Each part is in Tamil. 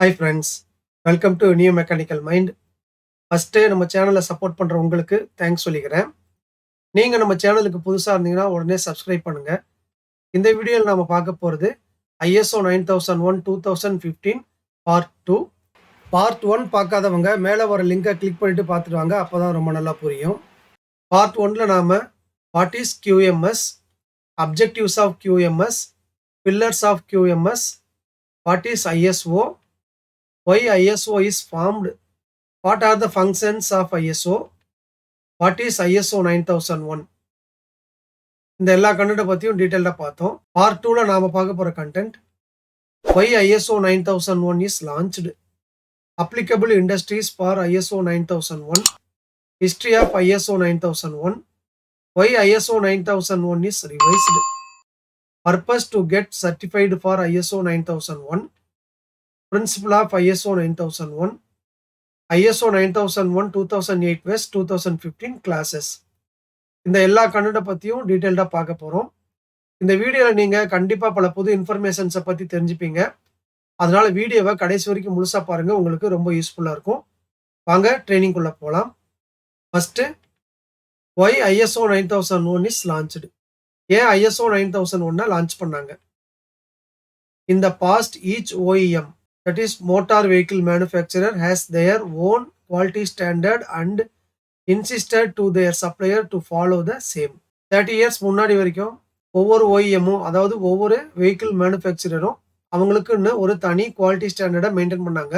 Hi friends, welcome to New Mechanical Mind. First நம்ம சேனலை சப்போர்ட் பண்ற உங்களுக்கு தேங்க்ஸ் சொல்லிக்கிறேன். நீங்க நம்ம சேனலுக்கு புதுசா இருந்தீங்கன்னா உடனே சப்ஸ்கிரைப் பண்ணுங்க. இந்த வீடியோல நாம பார்க்க போறது ISO 9001 2015 பார்ட் 2. பார்ட் 1 பார்க்காதவங்க மேல வர லிங்கை கிளிக் பண்ணிட்டு பார்த்துட்டு வாங்க. அப்பதான் ரொம்ப நல்லா புரியும். பார்ட் 1ல நாம what is QMS, objectives of QMS, pillars of QMS, what is ISO, why ISO is formed, what are the functions of ISO, what is ISO 9001. இந்த எல்லா கண்டென்ட்டை பத்தியும் டீடைல்டா பார்த்தோம். பார்ட் 2ல நாம பார்க்க போற content why ISO 9001 is launched, applicable industries for ISO 9001, history of ISO 9001, why ISO 9001 is revised, purpose to get certified for ISO 9001, principle of ISO 9001, ISO 9001 2008 West 2015 classes. இந்த எல்லா கண்டென்ட்டை பத்தியும் டீடைல்டா பார்க்க போறோம். இந்த வீடியோல நீங்க கண்டிப்பா பல புது இன்ஃபர்மேஷன்ஸை பத்தி தெரிஞ்சுப்பீங்க. அதனால வீடியோவை கடைசி வரைக்கும் முழுசா பாருங்க. உங்களுக்கு ரொம்ப யூஸ்ஃபுல்லா இருக்கும். வாங்க ட்ரெய்னிங்குள்ள போலாம். First why ISO 9001 is launched. ஏன் ISO 9001 லான்ச் பண்ணாங்க? In the past, each OEM, that is motor vehicle manufacturer, has their own quality standard and insisted to their supplier to follow the same. 30 years முன்னாடி வரைக்கும் ஒவ்வொரு OEMமும் அதாவது ஒவ்வொரு வெஹிக்கிள் மேனுஃபேக்சரரும் அவங்களுக்குன்னு ஒரு தனி குவாலிட்டி ஸ்டாண்டர்டை மெயின்டைன் பண்ணாங்க.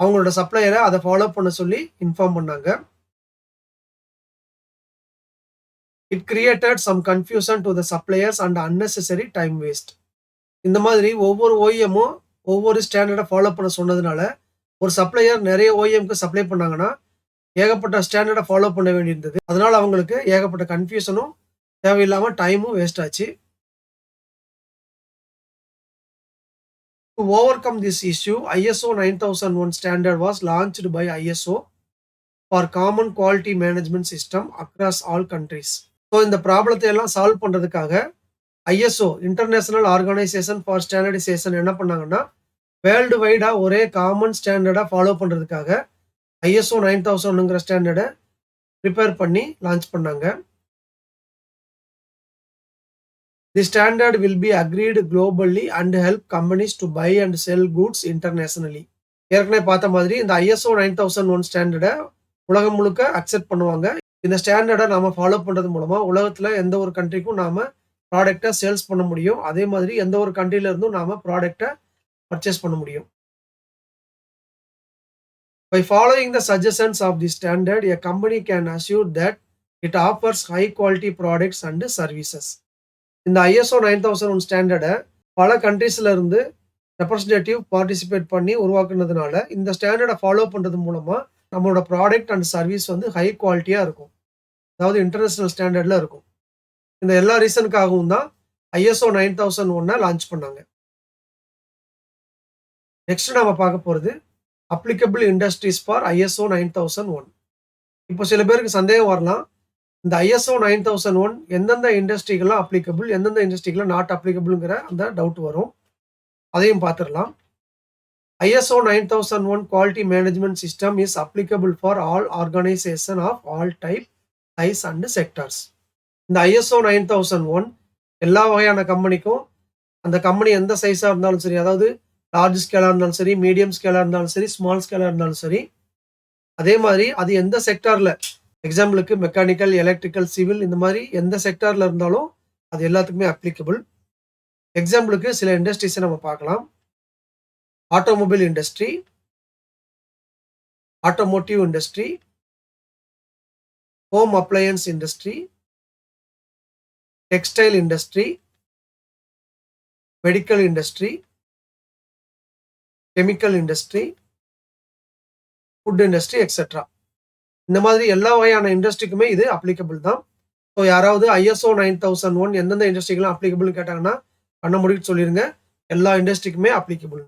அவங்களோட சப்ளையரை அதை ஃபாலோ பண்ண சொல்லி இன்ஃபார்ம் பண்ணாங்க. It created some confusion to the suppliers and unnecessary time waste. இந்த மாதிரி ஒவ்வொரு OEMமும் ஒவ்வொரு ஸ்டாண்டர்டை ஃபாலோ பண்ண சொன்னதுனால ஒரு சப்ளையர் நிறைய OEMக்கு சப்ளை பண்ணாங்கன்னா ஏகப்பட்ட ஸ்டாண்டர்டை ஃபாலோ பண்ண வேண்டியிருந்தது. அதனால அவங்களுக்கு ஏகப்பட்ட கன்ஃபியூஷனும் தேவையில்லாம டைமும் வேஸ்ட் ஆச்சு. To overcome this issue, ISO 9001 standard was launched by ISO for common quality management system across all countries. So இந்த ப்ராப்ளத்தை எல்லாம் சால்வ் பண்றதுக்காக ISO international organisation for standardisation என்ன பண்ணாங்கன்னா வேர்ல்டு வைடா ஒரே காமன் ஸ்டாண்டர்டை ஃபாலோ பண்றதுக்காக ISO 9000ங்கிற ஸ்டாண்டர்டை ப்ரிப்பேர் பண்ணி லான்ச் பண்ணாங்க. The standard will be agreed globally and help companies to buy and sell goods internationally. ஏற்கனவே பார்த்த மாதிரி இந்த ISO 9001 ஸ்டாண்டர்டை உலகம் முழுக்க அக்செப்ட் பண்ணுவாங்க. இந்த ஸ்டாண்டர்டை நாம ஃபாலோ பண்றது மூலமா உலகத்துல எந்த ஒரு கண்ட்ரிக்கும் நாம ப்ராடக்டை சேல்ஸ் பண்ண முடியும். அதே மாதிரி எந்த ஒரு கண்ட்ரில இருந்தும் நாம ப்ராடக்டை பர்ச்சேஸ் பண்ண முடியும். By following the suggestions of the standard, a company can assure that it offers high quality products and services. இந்த ISO 9001 ஸ்டாண்டர்டை பல கண்ட்ரீஸ்ல இருந்து ரெப்ரசன்டேட்டிவ் பார்ட்டிசிபேட் பண்ணி உருவாக்குனதுனால இந்த ஸ்டாண்டர்டை ஃபாலோ பண்றது மூலமா நம்மளோட ப்ராடக்ட் அண்ட் சர்வீஸ் வந்து ஹை குவாலிட்டியா இருக்கும். அதாவது இன்டர்நேஷனல் ஸ்டாண்டர்ட்ல இருக்கும். இந்த எல்லா ரீசனுக்காகவும் தான் ISO 9001 லான்ச் பண்ணாங்க. நெக்ஸ்ட் நாம பார்க்க போறது அப்ளிகபிள் இண்டஸ்ட்ரீஸ் ஃபார் ISO 9001. இப்போ சில பேருக்கு சந்தேகம் வரலாம், இந்த ISO 9001 எந்தெந்த இண்டஸ்ட்ரிகெல்லாம் அப்ளிகபிள், எந்தெந்த இண்டஸ்ட்ரிகெல்லாம் நாட் அப்ளிகபிள்ங்கிற அந்த டவுட் வரும். அதையும் பார்த்துடலாம். ISO 9001 quality management system is applicable for all organization of all type, size and sectors. இந்த ISO 9001 எல்லா வகையான கம்பெனிக்கும், அந்த கம்பெனி எந்த சைஸா இருந்தாலும் சரி, அதாவது லார்ஜ் ஸ்கேலா இருந்தாலும் சரி, மீடியம் ஸ்கேலா இருந்தாலும் சரி, ஸ்மால் ஸ்கேலா இருந்தாலும் சரி, அதே மாதிரி அது எந்த செக்டார்ல, எக்ஸாம்பிளுக்கு மெக்கானிக்கல், எலக்ட்ரிக்கல், சிவில், இந்த மாதிரி எந்த செக்டார்ல இருந்தாலும் அது எல்லாத்துக்குமே அப்ளிகபிள். எக்ஸாம்பிளுக்கு சில இண்டஸ்ட்ரீஸை நம்ம பார்க்கலாம். Automobile industry, automotive industry, home appliances industry, textile industry, medical industry, chemical industry, food industry etcetera. இந்த மாதிரி எல்லா வகையான இண்டஸ்ட்ரிக்குமே இது அப்ளிகபிள் தான். ஸோ யாராவது ISO 9001 எந்தெந்த இண்டஸ்ட்ரிக்கெல்லாம் அப்ளிகபிள்னு கேட்டாங்கன்னா பண்ண முடியும்னு சொல்லிருங்க. எல்லா இண்டஸ்ட்ரிக்குமே அப்ளிகபிள்.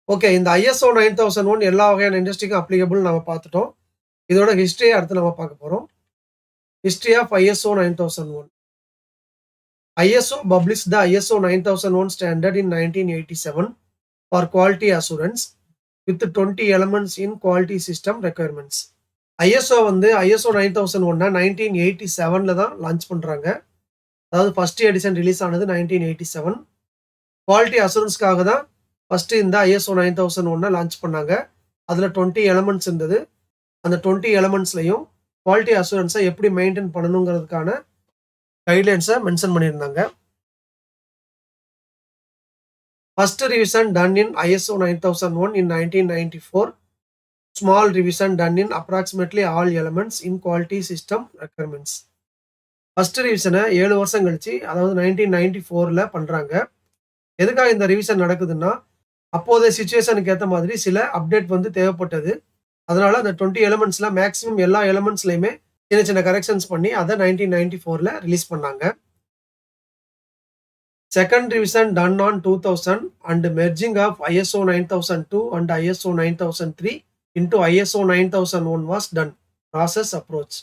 ஓகே, இந்த ISO 9001 எல்லா வகையான இண்டஸ்ட்ரிக்கும் அப்ளிகபிள் நம்ம பார்த்துட்டோம். இதோட ஹிஸ்டரியை அடுத்து நம்ம பார்க்க போறோம். History of ISO 9001. ISO published the ISO 9001 standard in 1987 for quality assurance. With 20 elements in quality system requirements. ISO வந்து ஐஎஸ்ஓ 9001 1987ல தான் லான்ச் பண்றாங்க. அதாவது ஃபர்ஸ்ட் எடிஷன் ரிலீஸ் ஆனது 1987. குவாலிட்டி அஷூரன்ஸ்க்காக தான் ஃபர்ஸ்ட் இந்த ஐஎஸ்ஓ 9001 லான்ச் பண்ணாங்க. அதுல 20 எலிமெண்ட்ஸ் இருந்தது. அந்த 20 எலிமெண்ட்ஸ்லயும் குவாலிட்டி அஷூரன்ஸ எப்படி மெயின்டெயின் பண்ணணுங்கிறதுக்கான கைட்லைன்ஸ மென்ஷன் பண்ணியிருந்தாங்க. First revision done in ISO 9001 in 1994. Small revision done in approximately all elements in quality system requirements. First ரிவிஷனை 7 வருஷம் கழிச்சு, அதாவது 1994ல பண்றாங்க. எதுக்காக இந்த ரிவிஷன் நடக்குதுன்னா, அப்போதைய சிச்சுவேஷனுக்கு ஏத்த மாதிரி சில அப்டேட் வந்து தேவைப்பட்டது. அதனால அந்த 20 எலிமெண்ட்ஸ்ல மேக்ஸிமம் எல்லா எலிமெண்ட்ஸ்லயுமே சின்ன சின்ன கரெக்ஷன்ஸ் பண்ணி அதை 1994ல ரிலீஸ் பண்ணாங்க. Second revision done on 2000 and merging of ISO 9002 and ISO 9003 into ISO 9001 was done. Process approach.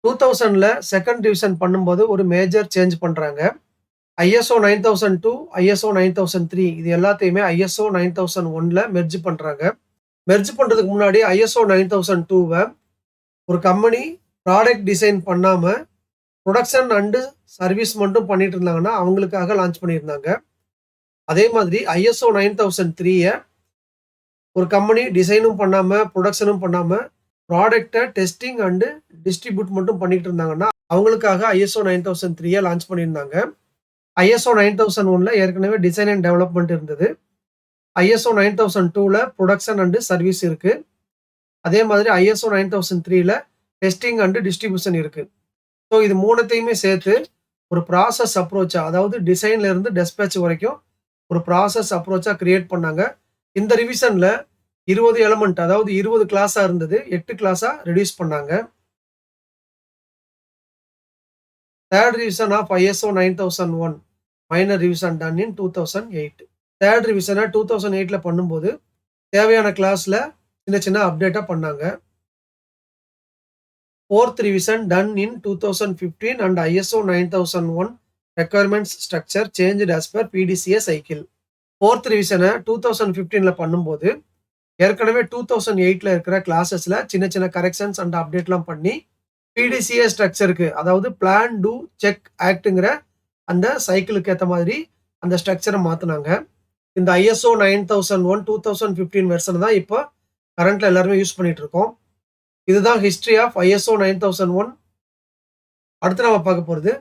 2000ல செகண்ட் ரிவிஷன் பண்ணும்போது ஒரு மேஜர் சேஞ்ச் பண்றாங்க. ISO 9002, ISO 9003 இது எல்லாத்தையுமே ISO 9001ல மெர்ஜ் பண்றாங்க. மெர்ஜ் பண்றதுக்கு முன்னாடி ISO 9002வ ஒரு கம்பெனி ப்ராடக்ட் டிசைன் பண்ணாம ப்ரொடக்ஷன் அண்ட் சர்வீஸ் மட்டும் பண்ணிட்டு இருந்தாங்கன்னா அவங்களுக்காக லான்ச் பண்ணியிருந்தாங்க. அதே மாதிரி ISO 9003ய ஒரு கம்பெனி டிசைனும் பண்ணாம ப்ரொடக்ஷனும் பண்ணாம ப்ராடக்ட்டை டெஸ்டிங் அண்ட் டிஸ்ட்ரிபியூட் மட்டும் பண்ணிட்டு இருந்தாங்கன்னா அவங்களுக்காக ISO 9003ய லான்ச் பண்ணியிருந்தாங்க. ISO 9001ல ஏற்கனவே டிசைன் அண்ட் டெவலப்மெண்ட் இருந்தது. ISO 9002ல ப்ரொடக்ஷன் அண்ட் சர்வீஸ் இருக்கு. அதே மாதிரி ISO 9003ல டெஸ்டிங் அண்ட் டிஸ்ட்ரிபியூஷன் இருக்கு. ஸோ இது மூணுத்தையுமே சேர்த்து ஒரு ப்ராசஸ் அப்ரோச்சா, அதாவது டிசைன்ல இருந்து டெஸ்பேட்ச் வரைக்கும் ஒரு ப்ராசஸ் அப்ரோச்சா கிரியேட் பண்ணாங்க. இந்த ரிவிஷன்ல 20 எலிமெண்ட், அதாவது 20 கிளாஸா இருந்தது 8 கிளாஸா ரெடியூஸ் பண்ணாங்க. Third revision of ISO 9001 minor revision done in 2008. Third ரிவிஷனை 2008ல பண்ணும்போது தேவையான கிளாஸ்ல சின்ன சின்ன அப்டேட்டா பண்ணாங்க. Fourth revision done in 2015 and ISO 9001 requirements structure changed as per PDCA cycle. Fourth ரிவிஷனை 2015ல பண்ணும்போது ஏற்கனவே 2008ல இருக்கிற கிளாஸஸ்ல சின்ன சின்ன கரெக்ஷன்ஸ் அண்ட் அப்டேட்லாம் பண்ணி PDCA ஸ்ட்ரக்சருக்கு, அதாவது பிளான் டூ செக் ஆக்ட்ங்கிற அந்த சைக்கிளுக்கு ஏற்ற மாதிரி அந்த ஸ்ட்ரக்சரை மாத்தினாங்க. இந்த ISO 9001 2015 வெர்ஷன் தான் இப்போ கரண்ட்ல எல்லாருமே யூஸ் பண்ணிட்டு இருக்கோம். இதுதான் ஹிஸ்டரி ஆஃப் ISO 9001. அடுத்து நம்ம பார்க்க போறது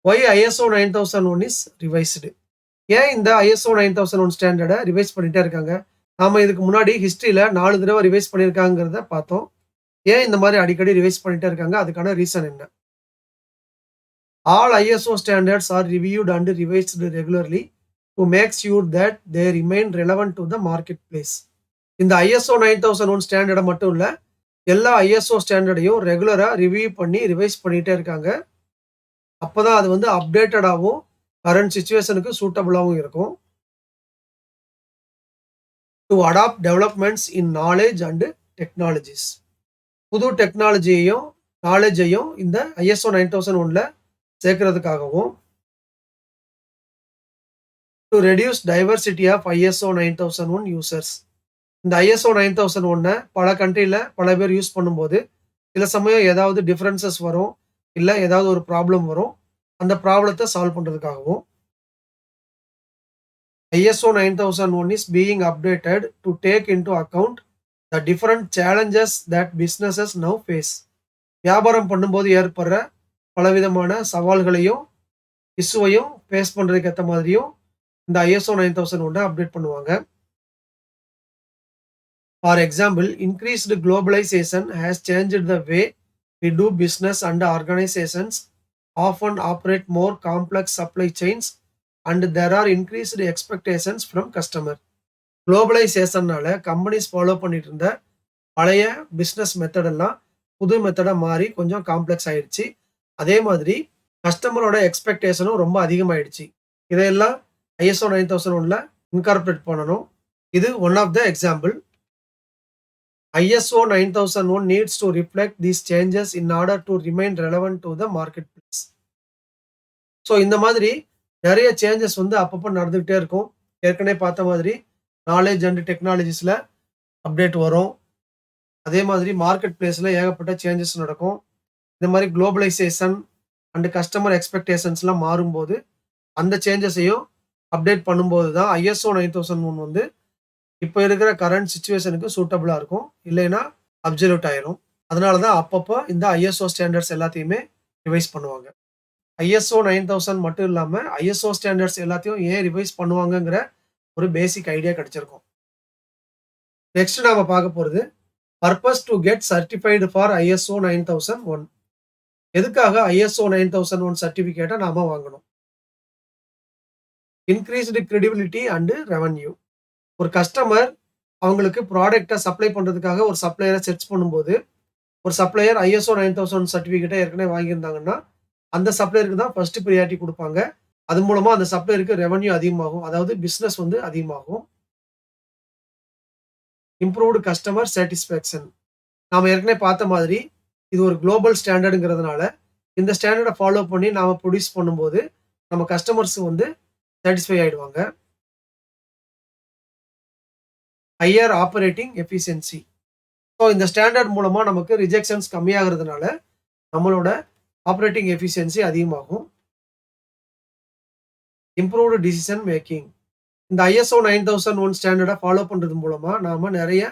why ISO 9001 is revised. ஏன் இந்த ISO 9001 ஸ்டாண்டர்டை ரிவைஸ் பண்ணிட்டே இருக்காங்க? நாம இதுக்கு முன்னாடி ஹிஸ்டரியில 4 தடவை ரிவைஸ் பண்ணியிருக்காங்கிறத பார்த்தோம். ஏன் இந்த மாதிரி அடிக்கடி ரிவைஸ் பண்ணிட்டே இருக்காங்க? அதுக்கான ரீசன் என்ன? All ISO standards are reviewed and revised regularly to make sure that they remain relevant to the marketplace. இந்த ISO 9001 ஸ்டாண்டர்டை மட்டும் இல்ல, எல்லா ISO ஸ்டாண்டர்டையும் ரெகுலரா ரிவ்யூ பண்ணி ரிவைஸ் பண்ணிட்டே இருக்காங்க. அப்பதான் அது வந்து அப்டேட்டடாகவும் கரண்ட் சிச்சுவேஷனுக்கு சூட்டபிளாகவும் இருக்கும். To adapt developments in knowledge and technologies. புது டெக்னாலஜியையும் நாலேஜையும் இந்த ISO 9001ல சேர்க்கறதுக்காகவும், to reduce diversity of ISO 9001 users. இந்த ISO 9001 பல கண்ட்ரில பல பேர் யூஸ் பண்ணும்போது சில சமயம் ஏதாவது டிஃபரன்சஸ் வரும், இல்ல ஏதாவது ஒரு ப்ராப்ளம் வரும். அந்த ப்ராப்ளத்தை solve பண்றதுக்காகவும் ISO 9001 is being updated to take into account the different challenges that businesses now face. வியாபாரம் பண்ணும்போது ஏற்படுற பலவிதமான சவால்களையும் இஷ்யூவையும் ஃபேஸ் பண்றதுக்கு ஏற்ற மாதிரியும் இந்த ISO 9001 அப்டேட் பண்ணுவாங்க. For example, increased globalization has changed the way we do business and organizations often operate more complex supply chains and there are increased expectations from customer. குளோபலைசேஷன்னால கம்பெனிஸ் ஃபாலோ பண்ணிட்டு இருந்த பழைய பிஸ்னஸ் மெத்தட் எல்லாம் புது மெத்தடா மாறி கொஞ்சம் காம்ப்ளெக்ஸ் ஆயிடுச்சு. அதே மாதிரி கஸ்டமரோட எக்ஸ்பெக்டேஷனும் ரொம்ப அதிகமாயிடுச்சு. இதையெல்லாம் ISO 9001ல இன்கார்பரேட் பண்ணணும். இது one of the example. ISO 9001 needs to reflect these changes in order to remain relevant to the marketplace. So இந்த மாதிரி நிறைய சேஞ்சஸ் வந்து அப்பப்போ நடந்துகிட்டே இருக்கும். ஏற்கனவே பார்த்த மாதிரி நாலேஜ் அண்ட் டெக்னாலஜிஸ்ல அப்டேட் வரும். அதே மாதிரி மார்க்கெட் பிளேஸ்ல ஏகப்பட்ட சேஞ்சஸ் நடக்கும். இந்த மாரி குளோபலைசேஷன் அண்ட் கஸ்டமர் எக்ஸ்பெக்டேஷன்ஸ்லாம் மாறும்போது, அந்த சேஞ்சஸையும் அப்டேட் பண்ணும்போது தான் ISO 9001 வந்து இப்ப இருக்கிற கரண்ட் சிச்சுவேஷனுக்கு சூட்டபிளா இருக்கும். இல்லைன்னா அப்சல்யூட் ஆயிரும். அதனால தான் அப்பப்போ இந்த ISO ஸ்டாண்டர்ட்ஸ் எல்லாத்தையுமே ரிவைஸ் பண்ணுவாங்க. ISO 9000 மட்டும் இல்லாம, ISO ஸ்டாண்டர்ட்ஸ் எல்லாத்தையும் ஏன் ரிவைஸ் பண்ணுவாங்கங்கிற ஒரு பேசிக் ஐடியா கிடைச்சிருக்கும். நெக்ஸ்ட் நாம பார்க்க போறது, purpose to get certified for ISO 9001. எதுக்காக ISO 9001 சர்டிஃபிகேட்ட நாம வாங்கணும்? Increased credibility and revenue. ஒரு கஸ்டமர் அவங்களுக்கு ப்ராடக்ட்ட சப்ளை பண்றதுக்காக ஒரு சப்ளையர சர்ச் பண்ணும்போது, ஒரு சப்ளையர் ISO 9000 சர்டிஃபிகேட்ட ஏற்கனவே வாங்கியிருந்தாங்கன்னா, அந்த சப்ளையருக்கு தான் ஃபர்ஸ்ட் பிரையாரிட்டி குடுப்பாங்க. அது மூலமா அந்த சப்ளையருக்கு ரெவென்யூ அதிகமாகும். அதாவது பிசினஸ் வந்து அதிகமாகும். Improved customer satisfaction. நாம ஏற்கனவே பார்த்த மாதிரி, இது ஒரு குளோபல் ஸ்டாண்டர்ட்ங்கிறதுனால, இந்த ஸ்டாண்டர்ட ஃபாலோ பண்ணி நாம ப்ரொடியூஸ் பண்ணும்போது, நம்ம கஸ்டமர்ஸ் வந்து சாட்டிஸ்ஃபை ஆயிடுவாங்க. Higher operating efficiency. ஸோ இந்த ஸ்டாண்டர்ட் மூலமா நமக்கு ரிஜெக்ஷன்ஸ் கம்மியாகிறதுனால, நம்மளோட ஆப்பரேட்டிங் எஃபிஷியன்சி அதிகமாகும். Improved decision making. இந்த ISO 9001 ஸ்டாண்டர்ட ஃபாலோ பண்றது மூலமா, நாம நெறைய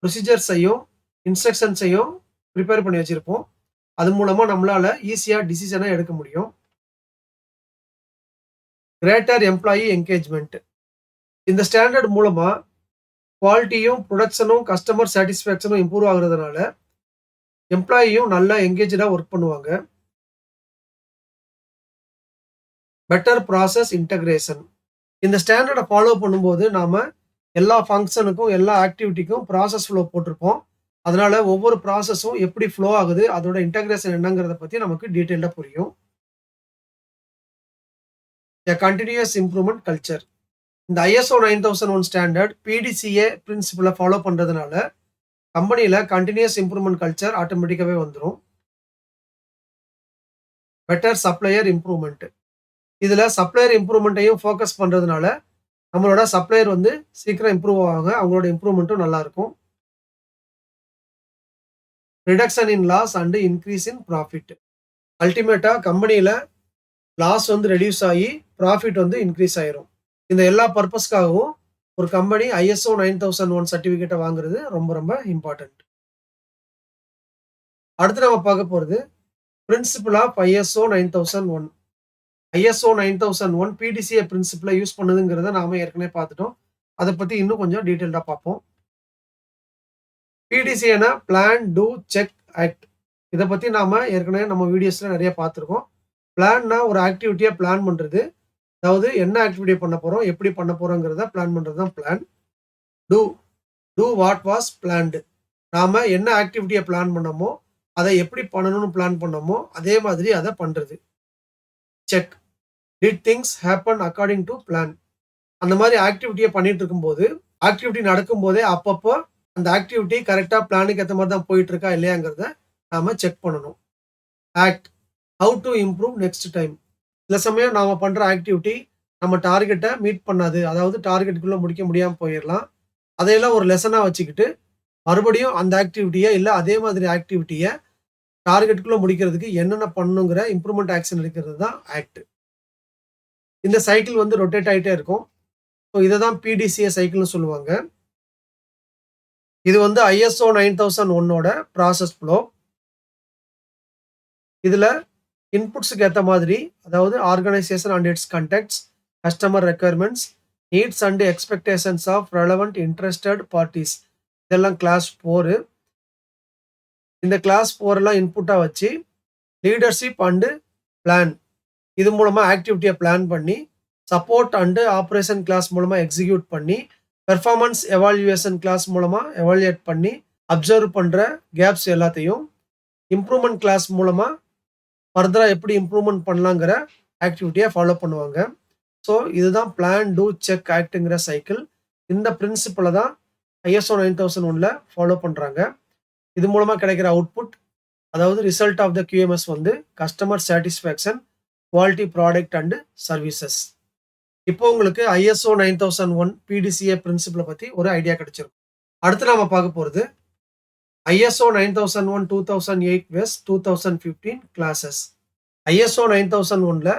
ப்ரொசீஜர்ஸையும், இன்ஸ்ட்ரக்ஷன்ஸையும் பிரிப்பேர் பண்ணி வச்சிருப்போம். அது மூலமா நம்மளால ஈஸியா டிசிஷன எடுக்க முடியும். Greater employee engagement. இந்த ஸ்டாண்டர்ட் மூலமா குவாலிட்டியும், புரொடக்ஷனும், கஸ்டமர் சாட்டிஸ்ஃபேக்ஷனும் இம்ப்ரூவ் ஆகுறதுனால, எம்ப்ளாயியும் நல்லா என்கேஜ்டா ஒர்க் பண்ணுவாங்க. Better process integration. இந்த ஸ்டாண்டர்ட ஃபாலோ பண்ணும்போது, நாம எல்லா ஃபங்ஷனுக்கும், எல்லா ஆக்டிவிட்டிக்கும் ப்ராசஸ் ஃப்ளோ போட்டிருப்போம். அதனால ஒவ்வொரு ப்ராசஸும் எப்படி ஃப்ளோ ஆகுது, அதோட இன்டகிரேஷன் என்னங்கிறத பத்தி நமக்கு டீட்டெயில்டா புரியும். எ கன்டினியூயஸ் இம்ப்ரூவ்மென்ட் கல்ச்சர். இந்த ISO 9001 ஸ்டாண்டர்ட் PDCA பிரின்சிபல ஃபாலோ பண்றதுனால, கம்பெனில கன்டினியூயஸ் இம்ப்ரூவ்மென்ட் கல்ச்சர் ஆட்டோமேட்டிக்காவே வந்துரும். Better supplier improvement. இதுல சப்ளையர் இம்ப்ரூவ்மென்ட்டையும் ஃபோக்கஸ் பண்றதுனால, நம்மளோட சப்ளையர் வந்து சீக்கிரம் இம்ப்ரூவ் ஆவாங்க. அவங்களோட இம்ப்ரூவ்மென்ட்டும் நல்லா இருக்கும். Reduction in loss and increase in profit. அல்டிமேட்டா கம்பெனில லாஸ் வந்து ரெடியூஸ் ஆயி, ப்ராஃபிட் வந்து இன்கிரீஸ் ஆயிரும். இந்த எல்லா பர்ப்பஸ்க்காகவும் ஒரு கம்பெனி ISO 9001 சர்டிஃபிகேட்ட வாங்குறது ரொம்ப ரொம்ப இம்பார்ட்டன்ட். அடுத்து நம்ம பார்க்க போறது, principle of ISO 9001. ISO 9001 PDCA பிரின்சிபிள யூஸ் பண்ணுதுங்கிறத நாம ஏற்கனவே பார்த்துட்டோம். அத பத்தி இன்னும் கொஞ்சம் டீட்டெயில்டா பார்ப்போம். PDCAனா பிளான், டூ, செக், ஆக்ட். இத பத்தி நாம ஏற்கனவே நம்ம வீடியோஸ்ல நெறைய பார்த்திருக்கோம். பிளான்னா ஒரு ஆக்டிவிட்டிய பிளான் பண்றது. அதாவது என்ன ஆக்டிவிட்டி பண்ண போறோம், எப்படி பண்ண போறோங்கிறத பிளான் பண்றது தான் plan. Do, do what was planned. நாம என்ன ஆக்டிவிட்டிய பிளான் பண்ணோமோ, அத எப்படி பண்ணணும்னு பிளான் பண்ணோமோ, அதே மாதிரி அத பண்றது. Check, did things happen according to plan. அந்த மாரி ஆக்டிவிட்டிய பண்ணிட்டு இருக்கும்போது, ஆக்டிவிட்டி நடக்கும்போதே அப்பப்போ அந்த ஆக்டிவிட்டி கரெக்ட்டா பிளானுக்கு ஏத்த மாரி தான் போயிட்டு இருக்கா இல்லையாங்கிறத நாம செக் பண்ணணும். Act, how to improve next time. சில சமயம் நாம பண்ற ஆக்டிவிட்டி நம்ம டார்கெட்ட மீட் பண்ணாது. அதாவது டார்கெட்குள்ள முடிக்க முடியாம போயிரலாம். அதையெல்லாம் ஒரு லெசனா வச்சுக்கிட்டு, மறுபடியும் அந்த ஆக்டிவிட்டிய இல்ல அதே மாதிரி ஆக்டிவிட்டிய டார்கெட்குள்ள முடிக்கிறதுக்கு என்னென்ன பண்ணணுங்கிற இம்ப்ரூவ்மென்ட் ஆக்ஷன் எடுக்கிறது தான் ஆக்ட். இந்த சைக்கிள் வந்து ரொட்டேட் ஆயிட்டே இருக்கும். ஸோ இத தான் PDCA சைக்கிள்னு சொல்லுவாங்க. இது வந்து ISO 9001ஓட ப்ராசஸ் ஃப்ளோ. இதுல இன்புட்ஸ்க்கு ஏத்த மாதிரி, அதாவது organisation and its contexts, customer requirements, needs and expectations of relevant interested parties. இதெல்லாம் கிளாஸ் 4. இந்த கிளாஸ் 4 எல்லாம் இன்புட்டா வச்சு, லீடர்ஷிப் அண்ட் பிளான். இது மூலமா ஆக்டிவிட்டிய பிளான் பண்ணி, சப்போர்ட் அண்ட் ஆப்பரேஷன் கிளாஸ் மூலமா எக்ஸிக்யூட் பண்ணி, பெர்ஃபார்மன்ஸ் எவாலுயேஷன் கிளாஸ் மூலமா எவாலுயேட் பண்ணி, அப்சர்வ் பண்ற கேப்ஸ் எல்லாத்தையும் இம்ப்ரூவ்மென்ட் கிளாஸ் மூலமா ஃபர்தரா எப்படி இம்ப்ரூவ்மென்ட் பண்ணலாங்கிற ஆக்டிவிட்டிய ஃபாலோ பண்ணுவாங்க. ஸோ இதுதான் பிளான், டூ, செக், ஆக்ட்ங்கிற சைக்கிள். இந்த பிரின்சிபல தான் ISO 9001ல ஃபாலோ பண்றாங்க. இது மூலமா கிடைக்கிற அவுட்புட், அதாவது ரிசல்ட் ஆஃப் த QMS வந்து customer satisfaction, quality product and services. இப்போ உங்களுக்கு ISO 9001 PDCA பிரின்சிபல பத்தி ஒரு ஐடியா கிடைச்சிருக்கும். அடுத்து நாம பார்க்க போறது ISO 9001 2008 vs 2015 classes. ISO 9001ல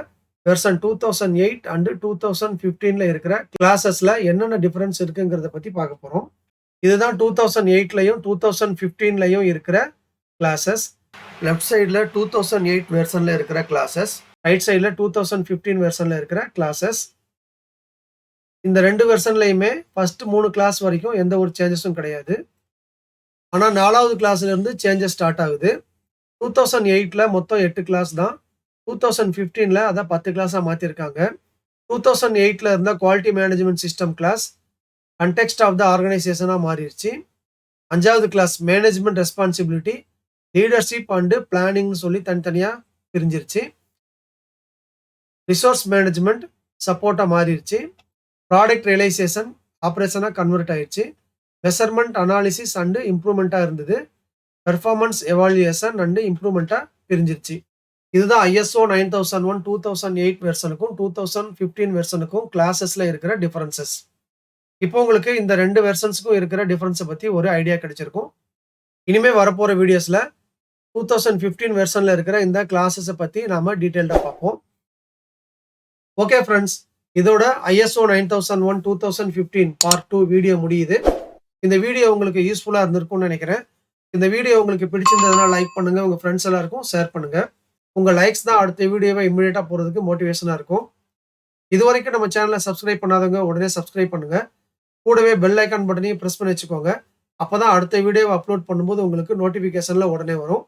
வெர்ஷன் 2008 அண்ட் 2015ல இருக்கிற கிளாஸஸ்ல என்னென்ன டிஃபரன்ஸ் இருக்குங்கிறத பத்தி பார்க்க போறோம். இதுதான் 2008லயும் 2015லயும் இருக்கிற கிளாஸஸ். லெஃப்ட் சைடுல 2008 வெர்ஷன்ல இருக்கிற கிளாஸஸ், ரைட் சைடுல 2015 வெர்ஷன்ல இருக்கிற கிளாஸஸ். இந்த ரெண்டு வெர்ஷன்லயுமே ஃபர்ஸ்ட் 3 கிளாஸ் வரைக்கும் எந்த ஒரு சேஞ்சஸும் கிடையாது. ஆனா 4வது கிளாஸ்ல இருந்து சேஞ்சஸ் ஸ்டார்ட் ஆகுது. 2008ல மொத்தம் 8 கிளாஸ் தான். 2015ல அத 10 கிளாஸா மாத்திருக்காங்க. 2008ல இருந்த quality management system clause context of the ஆர்கனைசேஷனா மாறிடுச்சு. 5வது clause management responsibility, leadership and planning சொல்லி தனித்தனியா பிரிஞ்சிருச்சு. ரிசோர்ஸ் மேனேஜ்மெண்ட் சப்போர்ட்டா மாறிடுச்சு. ப்ராடக்ட் ரியலைசேஷன் ஆபரேஷனா கன்வெர்ட் ஆயிடுச்சு. மெஷர்மெண்ட் அனாலிசிஸ் அண்ட் இம்ப்ரூவ்மெண்ட்டா இருந்தது. பெர்ஃபார்மன்ஸ் எவாலுவேஷன் அண்ட் இம்ப்ரூவ்மெண்ட்டா பிரிஞ்சிருச்சு. இதுதான் ISO 9001 2008 வெர்ஷனுக்கும் 2015 வெர்ஷனுக்கும் கிளாஸஸ்ல இருக்கிற டிஃபரன்சஸ். இப்போ உங்களுக்கு இந்த ரெண்டு வெர்ஷன்ஸ்க்கும் இருக்கிற டிஃபரன்ஸை பத்தி ஒரு ஐடியா கிடைச்சிருக்கும். இனிமே வரப்போற வீடியோஸ்ல 2015 வெர்ஷன்ல இருக்கிற இந்த கிளாஸஸை பத்தி நாம டீடைல்டா பார்ப்போம். ஓகே ஃப்ரெண்ட்ஸ், இதோட ISO 9001 2015 Part-2 வீடியோ முடியுது. இந்த வீடியோ உங்களுக்கு யூஸ்ஃபுல்லா இருந்திருக்கும்னு நினைக்கிறேன். இந்த வீடியோ உங்களுக்கு பிடிச்சிருந்ததுன்னா லைக் பண்ணுங்க, உங்க ஃப்ரெண்ட்ஸ் எல்லாருக்கும் ஷேர் பண்ணுங்க. உங்க லைக்ஸ் தான் அடுத்த வீடியோவை இமிடியேட்டா போறதுக்கு மோட்டிவேஷனா இருக்கும். இதுவரைக்கும் நம்ம சேனலை சப்ஸ்கிரைப் பண்ணாதவங்க உடனே சப்ஸ்கிரைப் பண்ணுங்க. கூடவே பெல் ஐக்கான் பட்டனையும் பிரஸ் பண்ணி வச்சுக்கோங்க. அப்பதான் அடுத்த வீடியோவை அப்லோட் பண்ணும்போது உங்களுக்கு நோட்டிபிகேஷன்ல உடனே வரும்.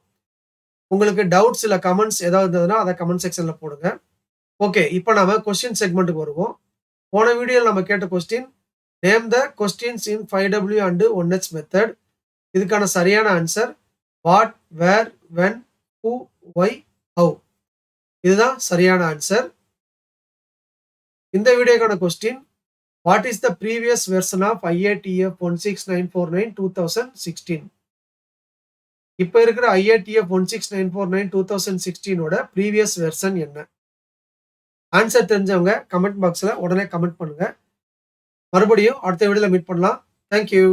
உங்களுக்கு டவுட்ஸ் இல்ல கமெண்ட்ஸ் ஏதாவது இருந்ததுன்னா அதை கமெண்ட் செக்ஷன்ல போடுங்க. ஓகே, இப்போ நாம கொஸ்டின் செக்மெண்ட்டுக்கு வருவோம். போன வீடியோவில் நம்ம கேட்ட question, name the questions in 5W and 1H method. இதுக்கான சரியான answer what, where, when, who, why, how. இதுதான் சரியான ஆன்சர். இந்த வீடியோக்கான question, what is the previous version of IATF 16949 2016. இப்போ இருக்கிற IATF 16949 2016ஓட ப்ரீவியஸ் வெர்ஷன் என்ன? ஆன்சர் தெரிஞ்சவங்க கமெண்ட் பாக்ஸ்ல உடனே கமெண்ட் பண்ணுங்க. மறுபடியும் அடுத்த வீடியோல மீட் பண்ணலாம். தேங்க்யூ.